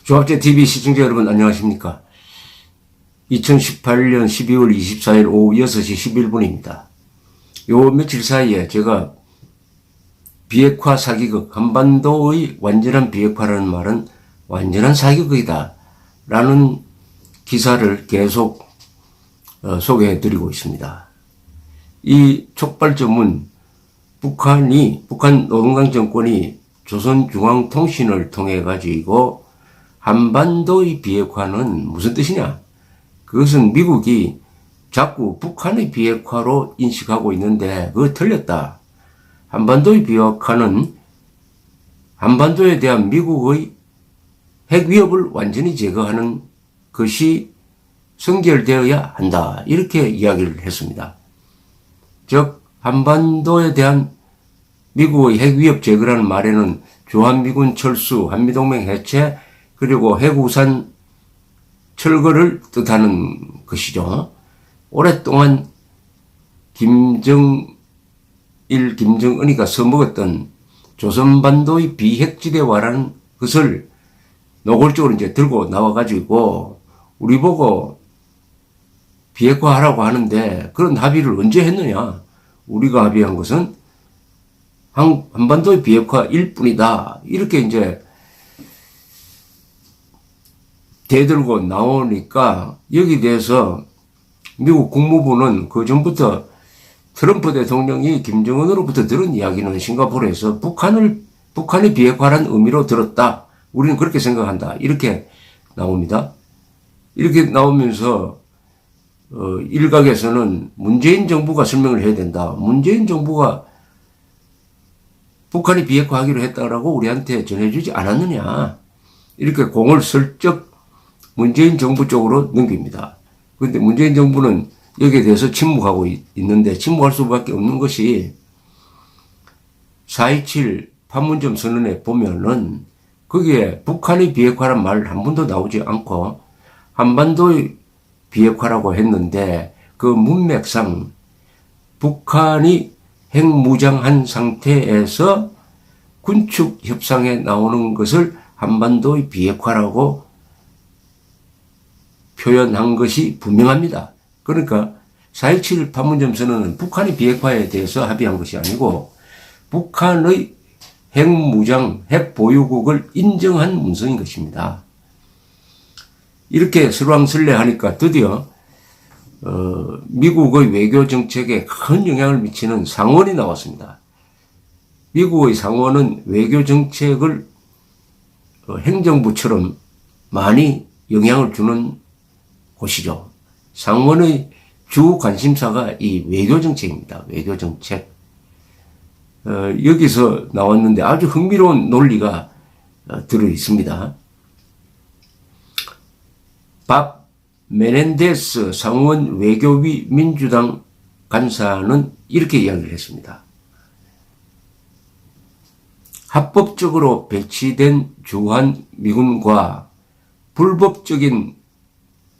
조합제TV 시청자 여러분 안녕하십니까. 2018년 12월 24일 오후 6시 11분입니다. 요 며칠 사이에 제가 비핵화 사기극, 한반도의 완전한 비핵화라는 말은 완전한 사기극이다 라는 기사를 계속 소개해 드리고 있습니다. 이 촉발점은 북한 노동당 정권이 조선중앙통신을 통해 가지고 한반도의 비핵화는 무슨 뜻이냐? 그것은 미국이 자꾸 북한의 비핵화로 인식하고 있는데 그거 틀렸다. 한반도의 비핵화는 한반도에 대한 미국의 핵 위협을 완전히 제거하는 것이 선결되어야 한다. 이렇게 이야기를 했습니다. 즉 한반도에 대한 미국의 핵 위협 제거라는 말에는 주한미군 철수, 한미동맹 해체, 그리고 핵우산 철거를 뜻하는 것이죠. 오랫동안 김정일, 김정은이가 써먹었던 조선반도의 비핵지대화라는 것을 노골적으로 이제 들고 나와가지고 우리 보고 비핵화하라고 하는데 그런 합의를 언제 했느냐? 우리가 합의한 것은 한반도의 비핵화일 뿐이다. 이렇게 이제 대들고 나오니까 여기 대해서 미국 국무부는 그 전부터 트럼프 대통령이 김정은으로부터 들은 이야기는 싱가포르에서 북한의 비핵화란 의미로 들었다. 우리는 그렇게 생각한다. 이렇게 나옵니다. 이렇게 나오면서 일각에서는 문재인 정부가 설명을 해야 된다. 문재인 정부가 북한이 비핵화하기로 했다라고 우리한테 전해주지 않았느냐. 이렇게 공을 슬쩍 문재인 정부 쪽으로 넘깁니다. 그런데 문재인 정부는 여기에 대해서 침묵하고 있는데 침묵할 수밖에 없는 것이 4.27 판문점 선언에 보면은 거기에 북한의 비핵화란 말 한 번도 나오지 않고 한반도의 비핵화라고 했는데 그 문맥상 북한이 핵무장한 상태에서 군축 협상에 나오는 것을 한반도의 비핵화라고 표현한 것이 분명합니다. 그러니까 4.27 판문점 선언은 북한의 비핵화에 대해서 합의한 것이 아니고 북한의 핵무장, 핵보유국을 인정한 문서인 것입니다. 이렇게 설왕설래하니까 드디어 미국의 외교 정책에 큰 영향을 미치는 상원이 나왔습니다. 미국의 상원은 외교 정책을 행정부처럼 많이 영향을 주는 곳이죠. 상원의 주 관심사가 이 외교 정책입니다. 외교 정책. 여기서 나왔는데 아주 흥미로운 논리가 들어 있습니다. 밥 메넨데스 상원 외교위 민주당 간사는 이렇게 이야기를 했습니다. 합법적으로 배치된 주한미군과 불법적인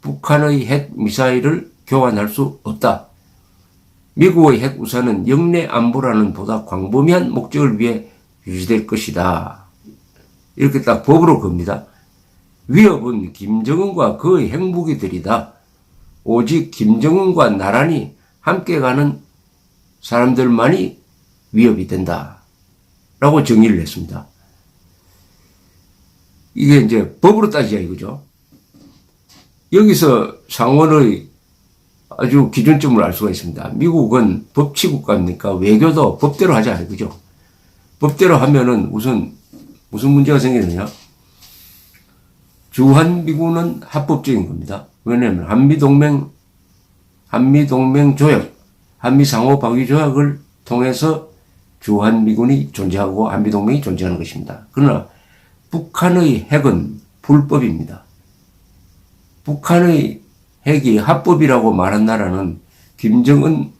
북한의 핵미사일을 교환할 수 없다. 미국의 핵우산은 영내 안보라는 보다 광범위한 목적을 위해 유지될 것이다. 이렇게 딱 법으로 겁니다. 위협은 김정은과 그의 핵무기들이다. 오직 김정은과 나란히 함께 가는 사람들만이 위협이 된다. 라고 정의를 했습니다. 이게 이제 법으로 따지자 이거죠. 여기서 상원의 아주 기준점을 알 수가 있습니다. 미국은 법치국가입니까? 외교도 법대로 하자 이거죠. 법대로 하면은 무슨 문제가 생기느냐? 주한미군은 합법적인 겁니다. 왜냐하면 한미동맹 조약, 한미상호방위조약을 통해서 주한미군이 존재하고 한미동맹이 존재하는 것입니다. 그러나 북한의 핵은 불법입니다. 북한의 핵이 합법이라고 말한 나라는 김정은,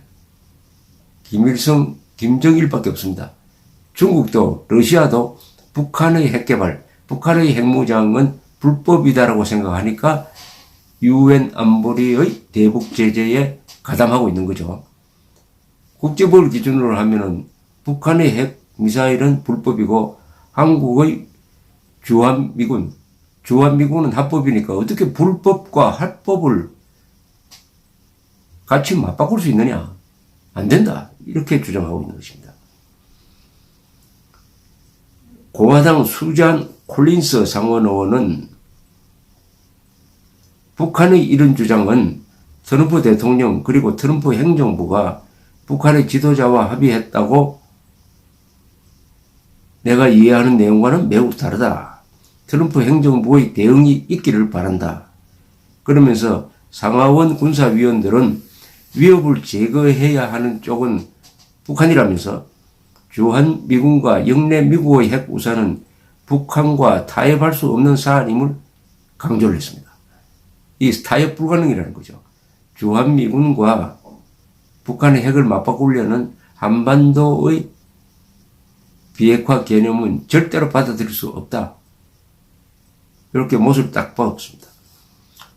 김일성, 김정일밖에 없습니다. 중국도 러시아도 북한의 핵개발, 북한의 핵무장은 불법이다라고 생각하니까 UN 안보리의 대북 제재에 가담하고 있는 거죠. 국제법을 기준으로 하면은 북한의 핵 미사일은 불법이고 한국의 주한미군 주한미군은 합법이니까 어떻게 불법과 합법을 같이 맞바꿀 수 있느냐? 안 된다. 이렇게 주장하고 있는 것입니다. 공화당 수잔 콜린스 상원 의원은 북한의 이런 주장은 트럼프 대통령 그리고 트럼프 행정부가 북한의 지도자와 합의했다고 내가 이해하는 내용과는 매우 다르다. 트럼프 행정부의 대응이 있기를 바란다. 그러면서 상하원 군사위원들은 위협을 제거해야 하는 쪽은 북한이라면서 주한미군과 영내 미국의 핵우산은 북한과 타협할 수 없는 사안임을 강조를 했습니다. 이 타협 불가능이라는 거죠. 주한미군과 북한의 핵을 맞바꾸려는 한반도의 비핵화 개념은 절대로 받아들일 수 없다. 이렇게 못을 딱 박았습니다.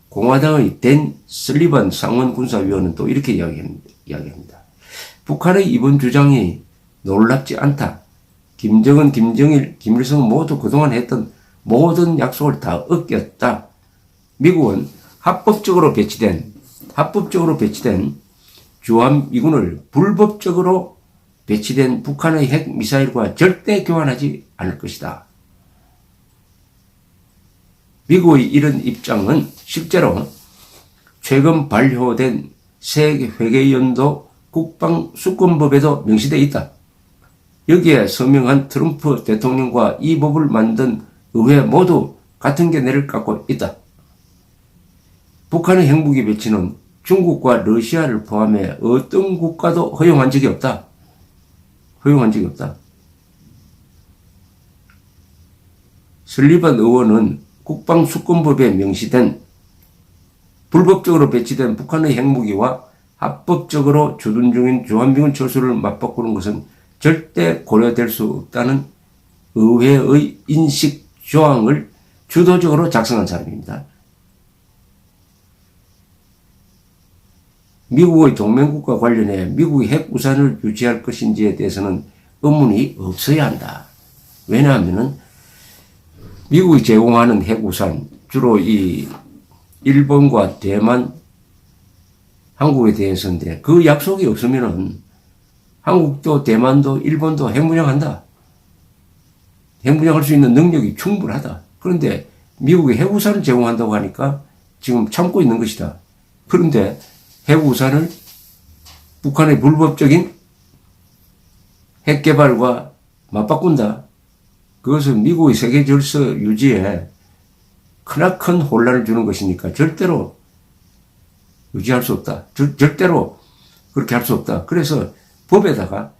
공화당의 댄 슬리번 상원 군사위원은 또 이렇게 이야기합니다. 북한의 이번 주장이 놀랍지 않다. 김정은, 김정일, 김일성 모두 그동안 했던 모든 약속을 다 어겼다. 미국은 합법적으로 배치된 주한미군을 불법적으로 배치된 북한의 핵미사일과 절대 교환하지 않을 것이다. 미국의 이런 입장은 실제로 최근 발효된 세계회계연도 국방수권법에도 명시되어 있다. 여기에 서명한 트럼프 대통령과 이 법을 만든 의회 모두 같은 견해를 갖고 있다. 북한의 핵무기 배치는 중국과 러시아를 포함해 어떤 국가도 허용한 적이 없다. 슬리번 의원은 국방수권법에 명시된 불법적으로 배치된 북한의 핵무기와 합법적으로 주둔 중인 주한미군 철수를 맞바꾸는 것은 절대 고려될 수 없다는 의회의 인식 조항을 주도적으로 작성한 사람입니다. 미국의 동맹국과 관련해 미국이 핵우산을 유지할 것인지에 대해서는 의문이 없어야 한다. 왜냐하면 미국이 제공하는 핵우산, 주로 이 일본과 대만, 한국에 대해서인데 그 약속이 없으면은 한국도 대만도 일본도 핵무장한다. 핵무장할 수 있는 능력이 충분하다. 그런데 미국이 핵우산을 제공한다고 하니까 지금 참고 있는 것이다. 그런데 핵우산을 북한의 불법적인 핵개발과 맞바꾼다. 그것은 미국의 세계 질서 유지에 크나큰 혼란을 주는 것이니까 절대로 유지할 수 없다. 절대로 그렇게 할 수 없다. 그래서 법에다가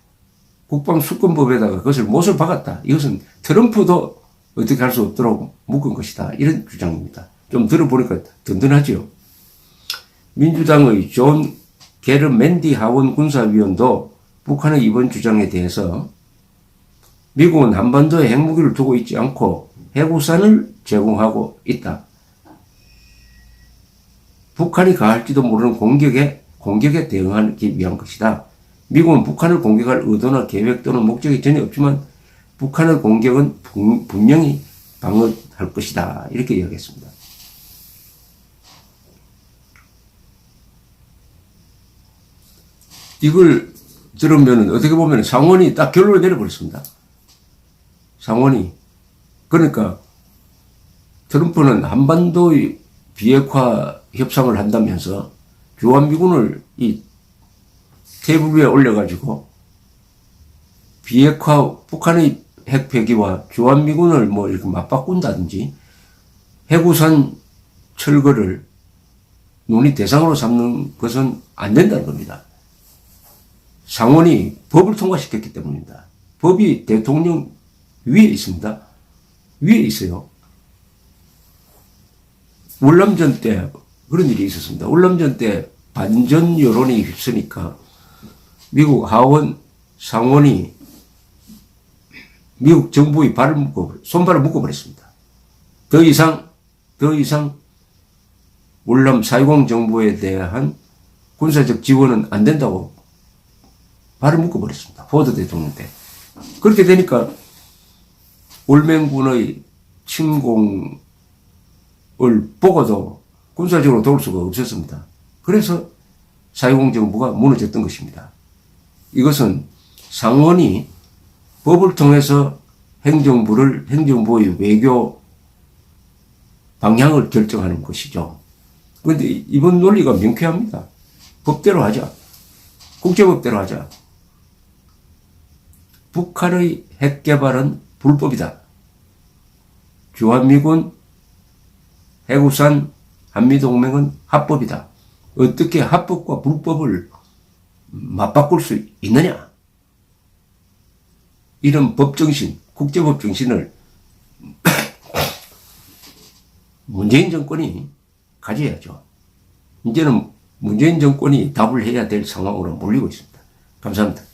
국방수권법에다가 그것을 못을 박았다. 이것은 트럼프도 어떻게 할 수 없도록 묶은 것이다. 이런 주장입니다. 좀 들어보니까 든든하죠. 민주당의 존 게르맨디 하원 군사위원도 북한의 이번 주장에 대해서 미국은 한반도에 핵무기를 두고 있지 않고 핵우산을 제공하고 있다. 북한이 가할지도 모르는 공격에 대응하기 위한 것이다. 미국은 북한을 공격할 의도나 계획 또는 목적이 전혀 없지만 북한의 공격은 분명히 방어할 것이다. 이렇게 이야기했습니다. 이걸 들으면 어떻게 보면 상원이 딱 결론을 내려버렸습니다. 상원이. 그러니까 트럼프는 한반도의 비핵화 협상을 한다면서 주한미군을 이 테이블 위에 올려가지고 비핵화 북한의 핵 폐기와 주한미군을 뭐 이렇게 맞바꾼다든지 핵우산 철거를 논의 대상으로 삼는 것은 안 된다는 겁니다. 상원이 법을 통과시켰기 때문입니다. 법이 대통령 위에 있습니다. 위에 있어요. 월남전 때 그런 일이 있었습니다. 월남전 때 반전 여론이 휩쓰니까 미국 하원 상원이 미국 정부의 손발을 묶어버렸습니다. 더 이상 월남 4.20 정부에 대한 군사적 지원은 안 된다고 발을 묶어버렸습니다. 포드 대통령 때. 그렇게 되니까 올맹군의 침공 보고도 군사적으로 도울 수가 없었습니다. 그래서 4.20 정부가 무너졌던 것입니다. 이것은 상원이 법을 통해서 행정부의 외교 방향을 결정하는 것이죠. 그런데 이번 논리가 명쾌합니다. 법대로 하자. 국제법대로 하자. 북한의 핵 개발은 불법이다. 주한미군, 해구산, 한미동맹은 합법이다. 어떻게 합법과 불법을 맞바꿀 수 있느냐? 이런 법정신, 국제법 정신을 문재인 정권이 가져야죠. 이제는 문재인 정권이 답을 해야 될 상황으로 몰리고 있습니다. 감사합니다.